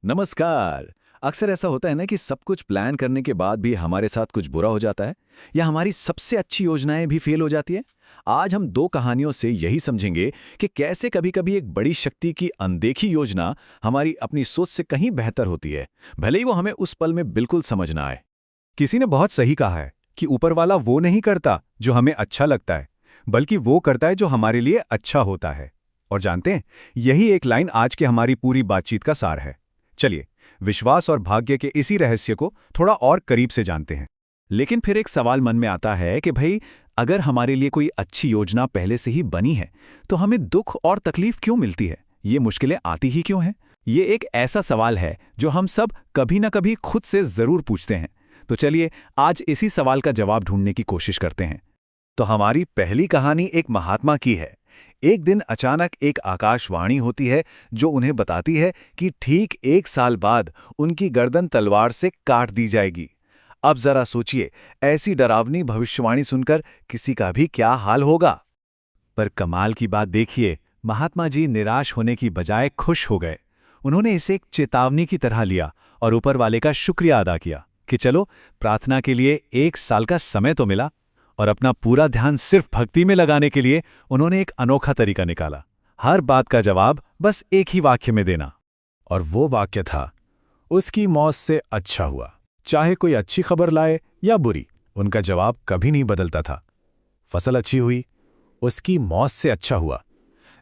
नमस्कार। अक्सर ऐसा होता है ना कि सब कुछ प्लान करने के बाद भी हमारे साथ कुछ बुरा हो जाता है या हमारी सबसे अच्छी योजनाएं भी फेल हो जाती है। आज हम दो कहानियों से यही समझेंगे कि कैसे कभी-कभी एक बड़ी शक्ति की अनदेखी योजना हमारी अपनी सोच से कहीं बेहतर होती है, भले ही वो हमें उस पल में बिल्कुल समझ ना आए। किसी ने बहुत सही कहा है कि ऊपर वाला वो नहीं करता जो हमें अच्छा लगता है, बल्कि वो करता है जो हमारे लिए अच्छा होता है। और जानते हैं, यही एक लाइन आज के हमारी पूरी बातचीत का सार है। चलिए, विश्वास और भाग्य के इसी रहस्य को थोड़ा और करीब से जानते हैं। लेकिन फिर एक सवाल मन में आता है कि भाई, अगर हमारे लिए कोई अच्छी योजना पहले से ही बनी है तो हमें दुख और तकलीफ क्यों मिलती है? ये मुश्किलें आती ही क्यों हैं? ये एक ऐसा सवाल है जो हम सब कभी ना कभी खुद से जरूर पूछते हैं। तो चलिए, आज इसी सवाल का जवाब ढूंढने की कोशिश करते हैं। तो हमारी पहली कहानी एक महात्मा की है। एक दिन अचानक एक आकाशवाणी होती है जो उन्हें बताती है कि ठीक 1 साल बाद उनकी गर्दन तलवार से काट दी जाएगी। अब जरा सोचिए, ऐसी डरावनी भविष्यवाणी सुनकर किसी का भी क्या हाल होगा। पर कमाल की बात देखिए, महात्मा जी निराश होने की बजाय खुश हो गए। उन्होंने इसे एक चेतावनी की तरह लिया और ऊपर वाले का शुक्रिया अदा किया कि चलो, प्रार्थना के लिए 1 साल का समय तो मिला। और अपना पूरा ध्यान सिर्फ भक्ति में लगाने के लिए उन्होंने एक अनोखा तरीका निकाला। हर बात का जवाब बस एक ही वाक्य में देना। और वो वाक्य था, उसकी मौत से अच्छा हुआ। चाहे कोई अच्छी खबर लाए या बुरी, उनका जवाब कभी नहीं बदलता था। फसल अच्छी हुई, उसकी मौत से अच्छा हुआ।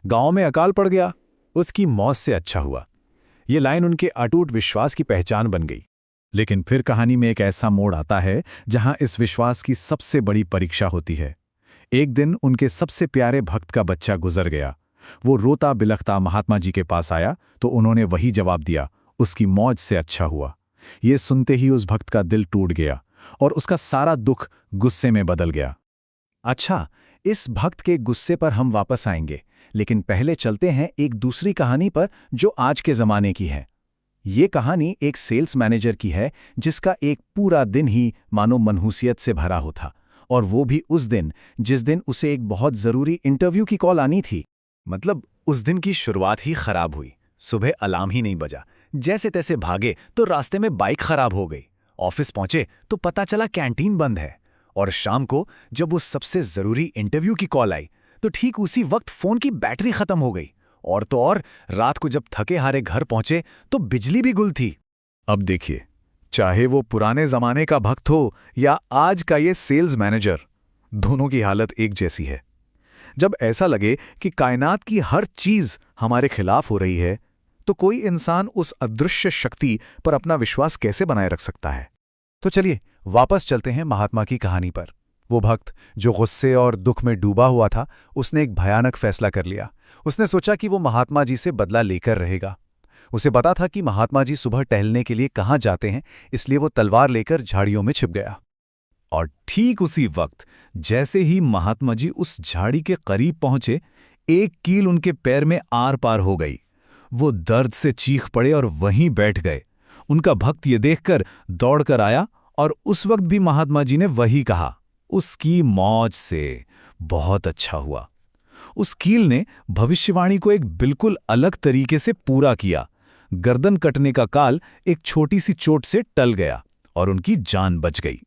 गांव में अकाल पड़ गया, उसकी मौत से अच्छा हुआ। ये लाइन उनके अटूट विश्वास की पहचान बन गई। लेकिन फिर कहानी में एक ऐसा मोड़ आता है जहां इस विश्वास की सबसे बड़ी परीक्षा होती है। एक दिन उनके सबसे प्यारे भक्त का बच्चा गुजर गया। वो रोता बिलखता महात्मा जी के पास आया तो उन्होंने वही जवाब दिया, उसकी मौज से अच्छा हुआ। ये सुनते ही उस भक्त का दिल टूट गया और उसका सारा दुख गुस्से में बदल गया। अच्छा, इस भक्त के गुस्से पर हम वापस आएंगे, लेकिन पहले चलते हैं एक दूसरी कहानी पर जो आज के जमाने की है। ये कहानी एक सेल्स मैनेजर की है जिसका एक पूरा दिन ही मानो मनहूसियत से भरा हो था, और वो भी उस दिन जिस दिन उसे एक बहुत जरूरी इंटरव्यू की कॉल आनी थी। मतलब उस दिन की शुरुआत ही खराब हुई। सुबह अलार्म ही नहीं बजा, जैसे तैसे भागे तो रास्ते में बाइक खराब हो गई। ऑफिस पहुंचे तो पता चला कैंटीन बंद है। और शाम को जब उस सबसे जरूरी इंटरव्यू की कॉल आई तो ठीक उसी वक्त फोन की बैटरी खत्म हो गई। और तो और, रात को जब थके हारे घर पहुंचे तो बिजली भी गुल थी। अब देखिए, चाहे वो पुराने जमाने का भक्त हो या आज का ये सेल्स मैनेजर, दोनों की हालत एक जैसी है। जब ऐसा लगे कि कायनात की हर चीज हमारे खिलाफ हो रही है, तो कोई इंसान उस अदृश्य शक्ति पर अपना विश्वास कैसे बनाए रख सकता है? तो चलिए, वापस चलते हैं महात्मा की कहानी पर। वो भक्त जो गुस्से और दुख में डूबा हुआ था, उसने एक भयानक फैसला कर लिया। उसने सोचा कि वो महात्मा जी से बदला लेकर रहेगा। उसे पता था कि महात्मा जी सुबह टहलने के लिए कहाँ जाते हैं, इसलिए वो तलवार लेकर झाड़ियों में छिप गया। और ठीक उसी वक्त जैसे ही महात्मा जी उस झाड़ी के करीब पहुंचे, एक कील उनके पैर में आर पार हो गई। वो दर्द से चीख पड़े और वहीं बैठ गए। उनका भक्त ये देखकर दौड़कर आया और उस वक्त भी महात्मा जी ने वही कहा, उसकी मौज से बहुत अच्छा हुआ। उस कील ने भविष्यवाणी को एक बिल्कुल अलग तरीके से पूरा किया। गर्दन कटने का काल एक छोटी सी चोट से टल गया और उनकी जान बच गई।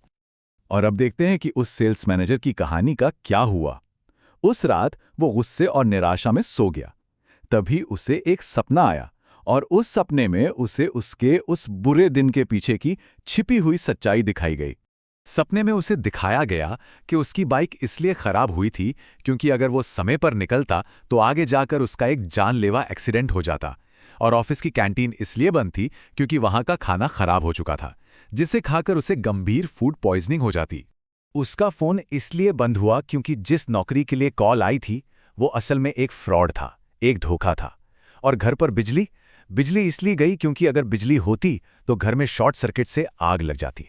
और अब देखते हैं कि उस सेल्स मैनेजर की कहानी का क्या हुआ। उस रात वो गुस्से और निराशा में सो गया। तभी उसे एक सपना आया और उस सपने में उसे उसके उस बुरे दिन के पीछे की छिपी हुई सच्चाई दिखाई गई। सपने में उसे दिखाया गया कि उसकी बाइक इसलिए खराब हुई थी क्योंकि अगर वो समय पर निकलता तो आगे जाकर उसका एक जानलेवा एक्सीडेंट हो जाता। और ऑफिस की कैंटीन इसलिए बंद थी क्योंकि वहां का खाना खराब हो चुका था, जिसे खाकर उसे गंभीर फूड पॉइजनिंग हो जाती। उसका फोन इसलिए बंद हुआ क्योंकि जिस नौकरी के लिए कॉल आई थी वो असल में एक फ्रॉड था, एक धोखा था। और घर पर बिजली बिजली इसलिए गई क्योंकि अगर बिजली होती तो घर में शॉर्ट सर्किट से आग लग जाती।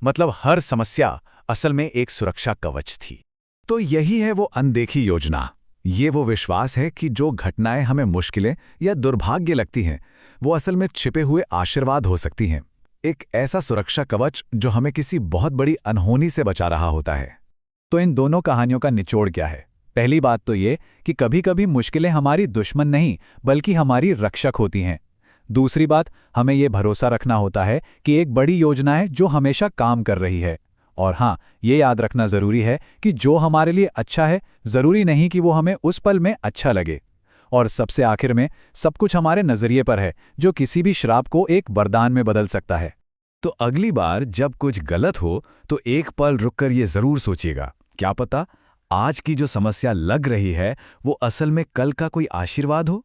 मतलब हर समस्या असल में एक सुरक्षा कवच थी। तो यही है वो अनदेखी योजना। ये वो विश्वास है कि जो घटनाएं हमें मुश्किलें या दुर्भाग्य लगती हैं, वो असल में छिपे हुए आशीर्वाद हो सकती हैं। एक ऐसा सुरक्षा कवच जो हमें किसी बहुत बड़ी अनहोनी से बचा रहा होता है। तो इन दोनों कहानियों का निचोड़ क्या है? पहली बात तो ये कि कभी-कभी मुश्किलें हमारी दुश्मन नहीं बल्कि हमारी रक्षक होती हैं। दूसरी बात, हमें ये भरोसा रखना होता है कि एक बड़ी योजना है जो हमेशा काम कर रही है। और हाँ, ये याद रखना ज़रूरी है कि जो हमारे लिए अच्छा है, ज़रूरी नहीं कि वो हमें उस पल में अच्छा लगे। और सबसे आखिर में, सब कुछ हमारे नज़रिए पर है, जो किसी भी श्राप को एक वरदान में बदल सकता है। तो अगली बार जब कुछ गलत हो तो एक पल रुककर ये जरूर सोचिएगा, क्या पता आज की जो समस्या लग रही है वो असल में कल का कोई आशीर्वाद हो।